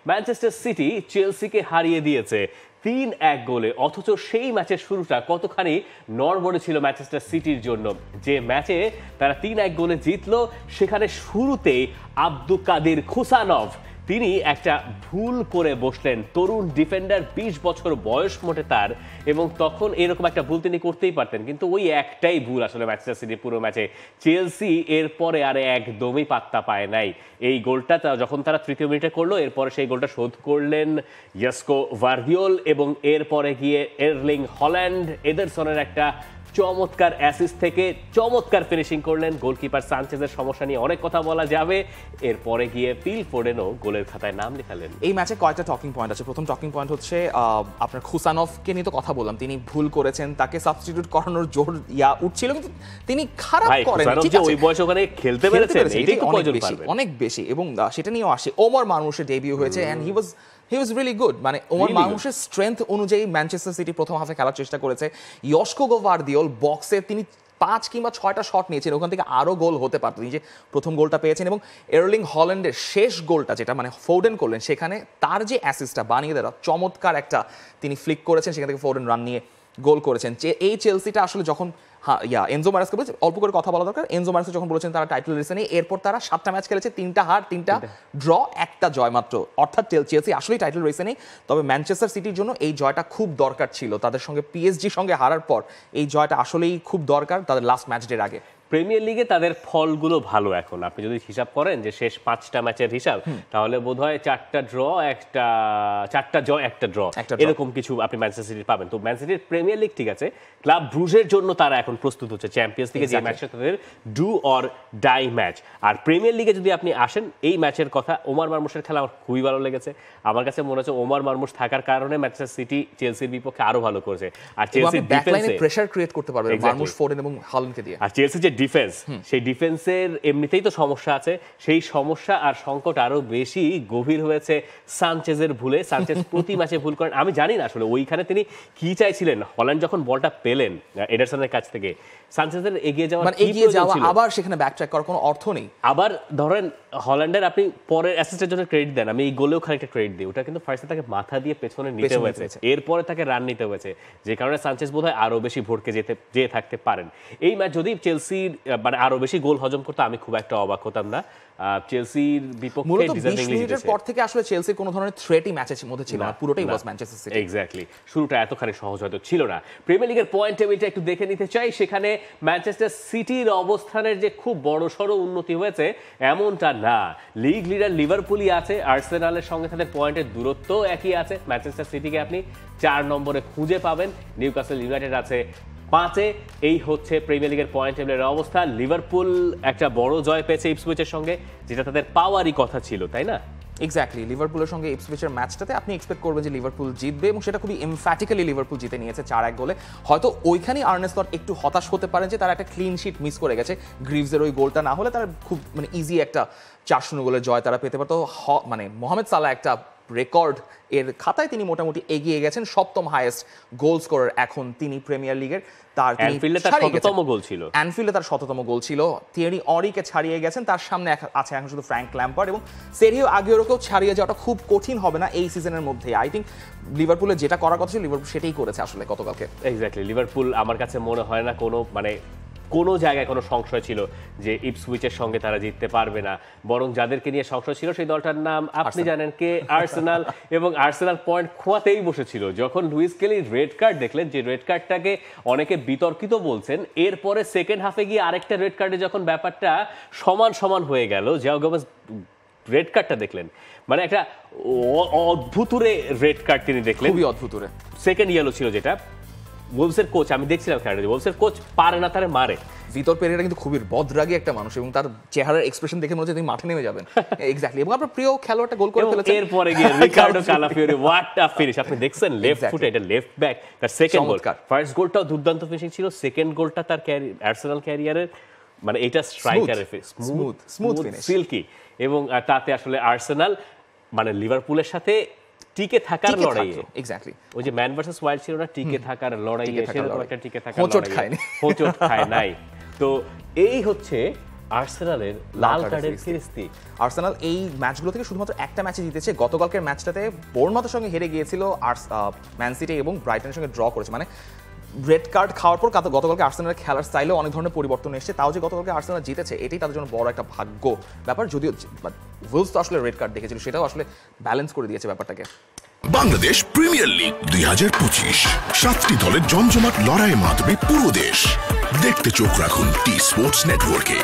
Manchester city চেলসিকে হারিয়ে দিয়েছে 3-1 গোলে, অথচ সেই ম্যাচের শুরুটা কতখানি নড়বড়ে ছিল ম্যানচেস্টার সিটির জন্য। যে ম্যাচে তারা 3-1 গোলে জিতলো, সেখানে শুরুতেই আব্দুল কাদির খুসানভ তিনি একটা ভুল করে বসলেন। তরুণ ডিফেন্ডার, 20 বছর বয়স মোটে তার, এবং তখন এরকম একটা ভুল তিনি করতেই পারতেন, কিন্তু ওই একটাই ভুল আসলে ম্যানচেস্টার সিটি পুরো ম্যাচে। চেলসি এরপরে আর একদমই পাত্তা পায় নাই। এই গোলটা যখন তারা তৃতীয় মিনিটে করলো, এরপরে সেই গোলটা শোধ করলেন ইয়াস্কো ভার্দিওল, এবং এরপরে গিয়ে এরলিং হল্যান্ড এডারসনের একটা চমৎকার অ্যাসিস্ট থেকে চমৎকার ফিনিশিং করলেন। গোলকিপার সানচেজের সমস্যা নিয়ে অনেক কথা বলা যাবে, এরপরে গিয়ে ফিল ফোডেনও গোলের খাতায় নাম লেখালেন। এই ম্যাচে কয়েকটা টকিং পয়েন্ট আছে। প্রথম টকিং পয়েন্ট হচ্ছে আপনার খুসানভকে নিয়ে তো কথা বললাম, তিনি ভুল করেছেন, তাকে সাবস্টিটিউট করানোর জোর উঠছিল, কিন্তু তিনি খারাপ করেন। ঠিক আছে, ওই বয়সে ওখানে খেলতে পেরেছেন, এটাই তো কয়জন পারবে, অনেক বেশি। এবং সেটা নিয়েও আসে, ওমর মারমুশের ডেবিউ হয়েছে and he was really good. মানে ওমর মারমুশের স্ট্রেংথ অনুযায়ী ম্যানচেস্টার সিটি প্রথম হাফে খেলার চেষ্টা করেছে। ইয়াস্কো ভার্দিওল বক্সে তিনি 5 কিংবা 6টা শট নিয়েছেন, ওখান থেকে আরো গোল হতে পারত। তিনি যে প্রথম গোলটা পেয়েছেন, এবং এরলিং হল্যান্ডের শেষ গোলটা যেটা মানে ফোডেন করলেন, সেখানে তার যে অ্যাসিস্টটা বানিয়ে দেওয়া চমৎকার একটা তিনি ফ্লিক করেছেন, সেখান থেকে ফোডেন রান নিয়ে গোল করেছেন। যে এই চেলসিটা আসলে যখন এনজো মারেস্কে বলেছে, অল্প করে কথা বলা দরকার, এনজো মারেস্কে যখন বলেছেন তারা টাইটেল রেসে নেই, এরপর তারা 7টা ম্যাচ খেলেছে, 3টা হার, 3টা ড্র, 1টা জয় মাত্র। অর্থাৎ চেলসি আসলেই টাইটেল রেসে নেই। তবে ম্যানচেস্টার সিটির জন্য এই জয়টা খুব দরকার ছিল। তাদের সঙ্গে পিএসজির সঙ্গে হারার পর এই জয়টা আসলেই খুব দরকার তাদের লাস্ট ম্যাচ ডের আগে। প্রিমিয়ার লিগে তাদের ফলগুলো ভালো। এখন আপনি যদি হিসাব করেন যে শেষ 5টা ম্যাচের হিসাব, তাহলে বোধহয় 4টা ড্র, 4টা জয়, 1টা ড্র, এরকম কিছু আপনি ম্যানচেস্টার সিটি পাবেন। তো ম্যান সিটির প্রিমিয়ার লিগ ঠিক আছে, ক্লাব ব্রুজের জন্য তারা এখন প্রস্তুত হচ্ছে চ্যাম্পিয়ন্স লিগে, যে ম্যাচটা তাদের ডু অর ডাই ম্যাচ। আর প্রিমিয়ার লিগে যদি আপনি আসেন, এই ম্যাচের কথা, ওমর মারমুশের খেলা আমার খুবই ভালো লেগেছে। আমার কাছে মনে হচ্ছে ওমর মারমুশ থাকার কারণে ম্যানচেস্টার সিটি চেলসির বিপক্ষে আরো ভালো করেছে। আর চেলসির ডিফেন্সে প্রেসার ক্রিয়েট করতে পারবে মারমুশ, ফোডেন এবং হল্যান্ডকে দিয়ে। আর চেলসির যে ডিফেন্স, সেই ডিফেন্সের এমনিতেই তো সমস্যা আছে, সেই সমস্যা আর সংকট আরো বেশি গভীর হয়েছে সানচেজের ভুলে। সানচেজ প্রতি ম্যাচে ভুল করেন। আমি জানি না আসলে ওইখানে তিনি কি চাইছিলেন। হল্যান্ড যখন বলটা পেলেন এডারসনের কাছ থেকে, সানচেজের এগিয়ে যাওয়া, আবার সেখানে ব্যাকট্র্যাক করার কোনো অর্থ নেই। আবার ধরেন হল্যান্ডের আপনি পরের অ্যাসিস্টের জন্য ক্রেডিট দেন, আমি এই গোলেও খানিকটা ক্রেডিট দিই, ওটা কিন্তু ফার্স্টে তাকে মাথা দিয়ে পেছনে নিতে হয়েছে, এরপরে তাকে রান নিতে হয়েছে, যে কারণে সানচেজ বোধহয় আরো বেশি ভোটকে যেতে থাকতে পারেন। এই ম্যাচ যদি চেলসির মানে আরো বেশি গোল হজম করতে, আমি খুব একটা অবাক হতাম না। চেলসির বিপক্ষে 20 মিনিটের পর থেকে আসলে চেলসির কোনো ধরনের থ্রেটই ম্যাচের মধ্যে ছিল না, পুরোটাই ওয়াজ ম্যানচেস্টার সিটি। এক্স্যাক্টলি, শুরুটা এতখানি সহজ হয়তো ছিল না। প্রিমিয়ার লিগের পয়েন্ট টেবিলটা একটু দেখে নিতে চাই। সেখানে ম্যানচেস্টার সিটির অবস্থানের যে খুব বড়সড় উন্নতি হয়েছে এমনটা না। লিগ লিডার লিভারপুলই আছে, আর্সেনালের সঙ্গে তাদের পয়েন্টের দূরত্ব একই আছে। ম্যানচেস্টার সিটিকে আপনি 4 নম্বরে খুঁজে পাবেন, নিউক্যাসল ইউনাইটেড আছে 5-এ। এই হচ্ছে প্রিমিয়ার লিগের পয়েন্ট টেবিলের অবস্থা। লিভারপুল একটা বড় জয় পেয়েছে ইপসউইচের সঙ্গে, যেটা তাদের পাওয়ারই কথা ছিল, তাই না? এক্স্যাক্টলি, লিভারপুলের সঙ্গে ইপসউইচের ম্যাচটাতে আপনি এক্সপেক্ট করবেন যে লিভারপুল জিতবে, এবং সেটা খুবই এমফ্যাটিক্যালি লিভারপুল জিতে নিয়েছে 4-1 গোলে। হয়তো ওইখানেই আর্নে স্লট একটু হতাশ হতে পারেন যে তারা একটা ক্লিন শিট মিস করে গেছে। গ্রিভসের ওই গোলটা না হলে তারা খুব মানে ইজি একটা 4-0 গোলের জয় তারা পেতে পারতো। মানে মোহামেদ সালাহ একটা রেকর্ড এর খাতায় তিনি মোটামুটি এগিয়ে গেছেন, 7ম হাইয়েস্ট গোল স্কোরার এখন তিনি প্রিমিয়ার লিগের। তার অ্যানফিল্ডে তার 7তম গোল ছিল, অ্যানফিল্ডে তার 7তম গোল ছিল। থিয়েরি অরিকে ছাড়িয়ে গেছেন, তার সামনে আছে এখন শুধু ফ্র্যাঙ্ক ল্যাম্পার্ড, এবং সেরিও আগেওরকেও ছাড়িয়ে যাওয়াটা খুব কঠিন হবে না এই সিজনের মধ্যে। আই থিঙ্ক লিভারপুলের যেটা করার কথা ছিল লিভারপুল সেটাই করেছে আসলে গতকালকে। এক্স্যাক্টলি, লিভারপুল আমার কাছে মনে হয় না কোনো জায়গায় কোনো সংশয় ছিল যে ইপসউইচের সঙ্গে তারা জিততে পারবে না। বরং যাদেরকে নিয়ে সংশয় ছিল সেই দলটার নাম আপনি জানেন কে, আর্সেনাল। এবং আর্সেনাল পয়েন্ট খোয়াতেই বসেছিল যখন লুইস কেলি রেড কার্ড দেখলেন, যে রেড কার্ডটাকে অনেকে বিতর্কিত বলছেন। এরপরে সেকেন্ড হাফে গিয়ে আরেকটা রেড কার্ডে যখন ব্যাপারটা সমান হয়ে গেল, জাও গোমেজ রেড কার্ডটা দেখলেন, মানে একটা অদ্ভুতুরে রেড কার্ড তিনি দেখলেন, খুবই অদ্ভুতুরে। সেকেন্ড ইয়েলো ছিল, যেটা ওলভসের কোচ, আমি দেখছিলাম খেলাটা, ওলভসের কোচ পারে না তারে মারে। ভিতর পেরেরা কিন্তু খুবই বদরাগী একটা মানুষ, এবং তার চেহারার এক্সপ্রেশন দেখে মনে হচ্ছে তিনি মাঠে নেমে যাবেন। এক্স্যাক্টলি, এবং আপনার প্রিয় খেলোয়াড়টা গোল করে ফেলেছেন। এরপরে গিয়ে Ricardo Calafiori, what a finish! আপনি দেখছেন লেফট ফুটে, এটা লেফট ব্যাক, তার সেকেন্ড গোল। ফার্স্ট গোলটাও দুর্দান্ত ফিনিশিং ছিল, সেকেন্ড গোলটা তার আর্সেনাল ক্যারিয়ারের মানে এটা স্ট্রাইকারের স্মুথ ফিনিশ, সিল্কি। এবং তাতে আসলে আর্সেনাল মানে লিভারপুলের সাথে টিকে থাকার লড়াইয়ে, এক্স্যাক্টলি ওই যে ম্যান ভার্সেস ওয়াইল্ড ছিল না, টিকে থাকার লড়াইয়ে সেরকম একটা টিকে থাকার হোঁচট খায় নাই। তো এই হচ্ছে আর্সেনালের লাল কার্ডের ফিরিস্তি। আর্সেনাল এই ম্যাচগুলো থেকে শুধুমাত্র একটা ম্যাচে জিতেছে। গতকালকের ম্যাচটাতে বোর্নমাউথের সঙ্গে হেরে গিয়েছিল, আর ম্যান সিটি এবং ব্রাইটনের সঙ্গে ড্র করেছে। মানে রেড কার্ড খাওয়ার পর গতকালকে আর্সেনালের খেলার স্টাইলেও অনেক ধরনের পরিবর্তন এসেছে। তাও যে গতকালকে আর্সেনাল জিতেছে এটাই তাদের জন্য বড় একটা ভাগ্য ব্যাপার। যদিও উইলস তো আসলে রেড কার্ড দেখেছিল, সেটাও আসলে ব্যালেন্স করে দিয়েছে ব্যাপারটাকে। বাংলাদেশ প্রিমিয়ার লিগ 2025, 7টি দলের জমজমাট লড়াইয়ে মাতবে পুরো দেশ। দেখতে চোখ রাখুন টি স্পোর্টস নেটওয়ার্কে।